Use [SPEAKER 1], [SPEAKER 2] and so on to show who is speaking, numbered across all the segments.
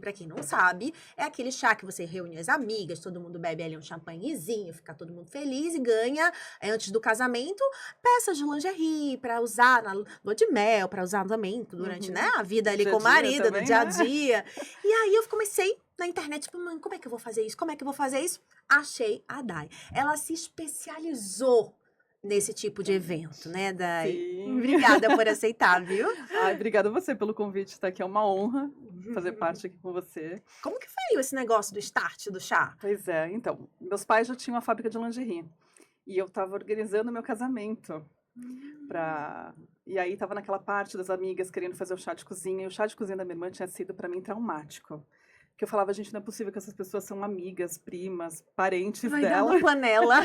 [SPEAKER 1] Pra quem não sabe, é aquele chá que você reúne as amigas, todo mundo bebe ali um champanhezinho, fica todo mundo feliz e ganha, antes do casamento, peças de lingerie pra usar na lua de mel, pra usar também durante, né, a vida ali
[SPEAKER 2] Dia a
[SPEAKER 1] com o
[SPEAKER 2] dia
[SPEAKER 1] marido, no
[SPEAKER 2] também,
[SPEAKER 1] dia a
[SPEAKER 2] né?
[SPEAKER 1] dia. E aí eu comecei na internet, tipo, mãe, como é que eu vou fazer isso? Como é que eu vou fazer isso? Achei a Dai. Ela se especializou nesse tipo de evento,
[SPEAKER 2] Exatamente.
[SPEAKER 1] né, Dai?
[SPEAKER 2] Sim.
[SPEAKER 1] Obrigada por aceitar, viu?
[SPEAKER 2] Ai, obrigada a você pelo convite, estar aqui. É uma honra fazer parte aqui com você.
[SPEAKER 1] Como que veio esse negócio do start do chá?
[SPEAKER 2] Pois é, então, meus pais já tinham uma fábrica de lingerie. E eu estava organizando meu casamento pra... E aí estava naquela parte das amigas querendo fazer o chá de cozinha. E o chá de cozinha da minha irmã tinha sido para mim traumático. Que eu falava, gente, não é possível que essas pessoas são amigas, primas, parentes
[SPEAKER 1] Vai dar
[SPEAKER 2] dela.
[SPEAKER 1] uma panela.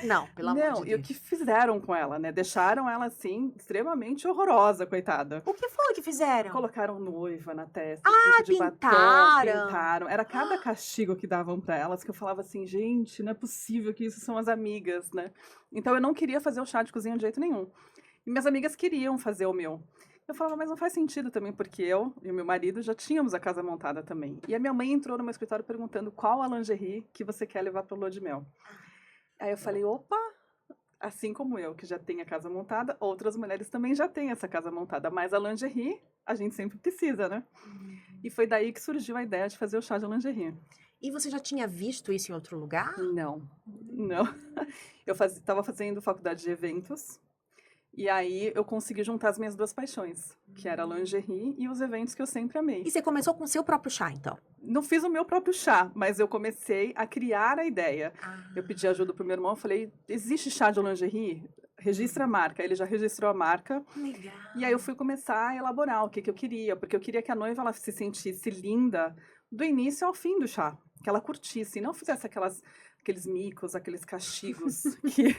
[SPEAKER 1] Não, pelo amor
[SPEAKER 2] Não,
[SPEAKER 1] de
[SPEAKER 2] e o
[SPEAKER 1] Deus.
[SPEAKER 2] que fizeram com ela, né? Deixaram ela assim, extremamente horrorosa, coitada.
[SPEAKER 1] O que foi que fizeram?
[SPEAKER 2] Colocaram noiva na testa, tipo de batom,
[SPEAKER 1] Pintaram.
[SPEAKER 2] pintaram. Era cada castigo que davam pra elas que eu falava assim, gente, não é possível que isso são as amigas, né? Então eu não queria fazer o chá de cozinha de jeito nenhum. E minhas amigas queriam fazer o meu. Eu falava, mas não faz sentido também, porque eu e o meu marido já tínhamos a casa montada também. E a minha mãe entrou no meu escritório perguntando qual a lingerie que você quer levar para lua de mel. Aí eu falei, opa, assim como eu, que já tenho a casa montada, outras mulheres também já têm essa casa montada, mas a lingerie a gente sempre precisa, né? E foi daí que surgiu a ideia de fazer o chá de lingerie.
[SPEAKER 1] E você já tinha visto isso em outro lugar?
[SPEAKER 2] Não, não. Eu estava fazendo faculdade de eventos, e aí eu consegui juntar as minhas duas paixões, que era a lingerie e os eventos que eu sempre amei.
[SPEAKER 1] E você começou com o seu próprio chá, então?
[SPEAKER 2] Não fiz o meu próprio chá, mas eu comecei a criar a ideia. Eu pedi
[SPEAKER 1] Ah,
[SPEAKER 2] ajuda pro meu irmão, eu falei, existe chá de lingerie? Registra a marca. Ele já registrou a marca.
[SPEAKER 1] legal.
[SPEAKER 2] E aí eu fui começar a elaborar o que, que eu queria, porque eu queria que a noiva ela se sentisse linda do início ao fim do chá, que ela curtisse, e não fizesse aqueles micos, aqueles castigos que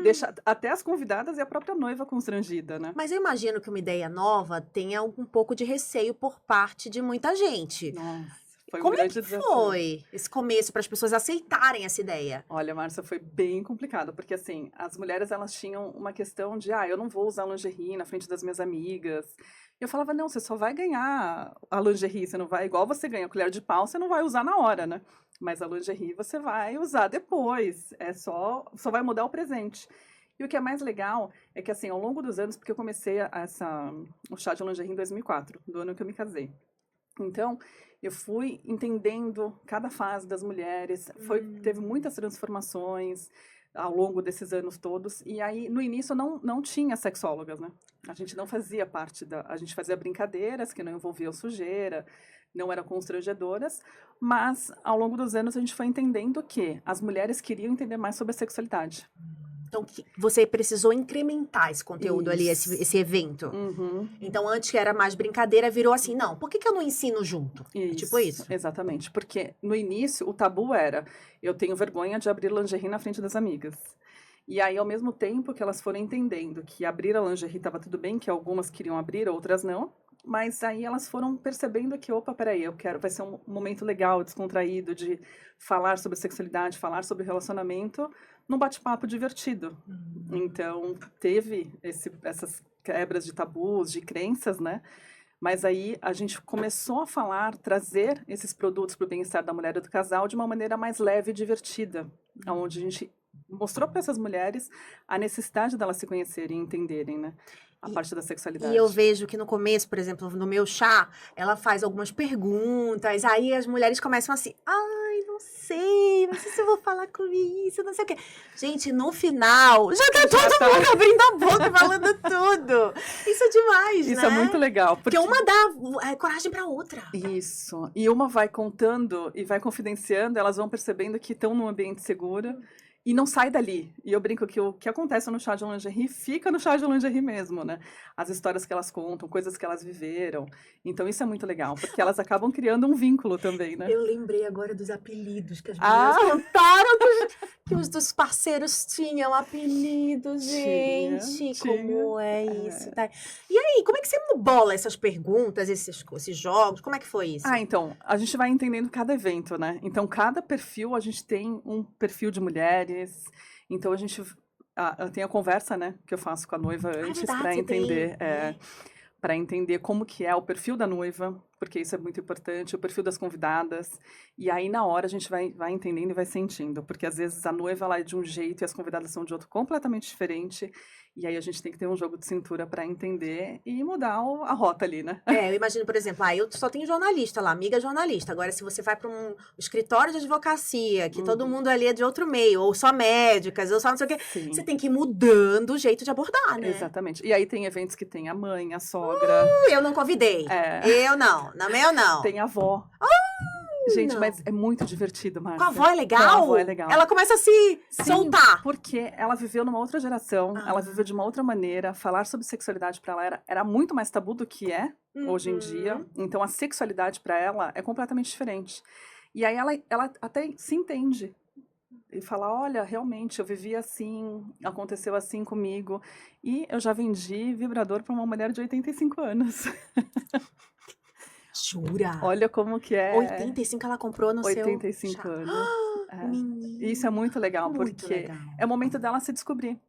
[SPEAKER 2] deixa até as convidadas e a própria noiva constrangida, né?
[SPEAKER 1] Mas eu imagino que uma ideia nova tenha um pouco de receio por parte de muita gente.
[SPEAKER 2] Nossa, foi um
[SPEAKER 1] Como é
[SPEAKER 2] grande
[SPEAKER 1] que
[SPEAKER 2] desafio.
[SPEAKER 1] foi esse começo para as pessoas aceitarem essa ideia?
[SPEAKER 2] Olha, Márcia, foi bem complicado, porque assim, as mulheres elas tinham uma questão de, eu não vou usar lingerie na frente das minhas amigas. E eu falava, não, você só vai ganhar a lingerie, você não vai, igual você ganha a colher de pau, você não vai usar na hora, né? Mas a lingerie você vai usar depois, só vai mudar o presente. E o que é mais legal é que, assim, ao longo dos anos, porque eu comecei o chá de lingerie em 2004, do ano que eu me casei. Então, eu fui entendendo cada fase das mulheres, teve muitas transformações ao longo desses anos todos, e aí, no início, não tinha sexólogas, né? A gente não fazia parte a gente fazia brincadeiras que não envolviam sujeira, não eram constrangedoras, mas, ao longo dos anos, a gente foi entendendo que as mulheres queriam entender mais sobre a sexualidade.
[SPEAKER 1] Então, você precisou incrementar esse conteúdo ali,
[SPEAKER 2] Isso.
[SPEAKER 1] esse evento.
[SPEAKER 2] Uhum.
[SPEAKER 1] Então, antes que era mais brincadeira, virou assim, não, por que eu não ensino junto? É tipo isso?
[SPEAKER 2] Exatamente, porque no início o tabu era, eu tenho vergonha de abrir lingerie na frente das amigas. E aí, ao mesmo tempo que elas foram entendendo que abrir a lingerie estava tudo bem, que algumas queriam abrir, outras não, mas aí elas foram percebendo que, opa, peraí, vai ser um momento legal, descontraído, de falar sobre sexualidade, falar sobre relacionamento, num bate-papo divertido. Então, teve essas quebras de tabus, de crenças, né? Mas aí a gente começou a falar, trazer esses produtos para o bem-estar da mulher e do casal de uma maneira mais leve e divertida, onde a gente mostrou para essas mulheres a necessidade delas se conhecerem e entenderem, né? A parte da sexualidade.
[SPEAKER 1] E eu vejo que no começo, por exemplo, no meu chá, ela faz algumas perguntas, aí as mulheres começam assim, não sei se eu vou falar com isso, não sei o quê. Gente, no final, já tá todo mundo abrindo a boca, falando tudo. Isso é demais, né?
[SPEAKER 2] Isso é muito legal.
[SPEAKER 1] Porque uma dá coragem pra outra.
[SPEAKER 2] Isso. E uma vai contando e vai confidenciando, elas vão percebendo que estão num ambiente seguro e não sai dali. E eu brinco que o que acontece no chá de lingerie fica no chá de lingerie mesmo, né? As histórias que elas contam, coisas que elas viveram. Então isso é muito legal, porque elas acabam criando um vínculo também, né?
[SPEAKER 1] Eu lembrei agora dos apelidos que as meninas contaram que os dos parceiros tinham apelidos, gente. Como é isso? Tá? E aí, como é que você bola essas perguntas, esses jogos? Como é que foi isso?
[SPEAKER 2] Então, a gente vai entendendo cada evento, né? Então, cada perfil, a gente tem um perfil de mulheres. Então, a gente tem a conversa, né? Que eu faço com a noiva antes para entender. Para entender como que é o perfil da noiva, porque isso é muito importante, o perfil das convidadas. E aí, na hora, a gente vai entendendo e vai sentindo, porque às vezes a noiva ela é de um jeito e as convidadas são de outro completamente diferente. E aí a gente tem que ter um jogo de cintura para entender e mudar a rota ali, né?
[SPEAKER 1] Eu imagino, por exemplo, eu só tenho jornalista lá, amiga jornalista. Agora, se você vai para um escritório de advocacia, que todo mundo ali é de outro meio, ou só médicas, ou só não sei o quê,
[SPEAKER 2] Sim.
[SPEAKER 1] você tem que ir mudando o jeito de abordar, né?
[SPEAKER 2] Exatamente. E aí tem eventos que tem a mãe, a sogra.
[SPEAKER 1] Eu não convidei. Eu não. No meu, não.
[SPEAKER 2] Tem a avó. Gente,
[SPEAKER 1] não.
[SPEAKER 2] mas é muito divertido,
[SPEAKER 1] Com a
[SPEAKER 2] Márcia.
[SPEAKER 1] avó é legal?
[SPEAKER 2] Com a avó é legal.
[SPEAKER 1] Ela começa a se
[SPEAKER 2] Sim,
[SPEAKER 1] soltar.
[SPEAKER 2] porque ela viveu numa outra geração, ela viveu de uma outra maneira. Falar sobre sexualidade para ela era muito mais tabu do que é hoje em dia. Então a sexualidade para ela é completamente diferente. E aí ela até se entende. E fala, olha, realmente, eu vivi assim, aconteceu assim comigo. E eu já vendi vibrador para uma mulher de 85 anos.
[SPEAKER 1] Jura?
[SPEAKER 2] Olha como que é.
[SPEAKER 1] 85 ela comprou no
[SPEAKER 2] 85
[SPEAKER 1] seu...
[SPEAKER 2] anos.
[SPEAKER 1] Menina,
[SPEAKER 2] Isso é muito legal,
[SPEAKER 1] muito
[SPEAKER 2] porque
[SPEAKER 1] legal.
[SPEAKER 2] é o momento dela se descobrir.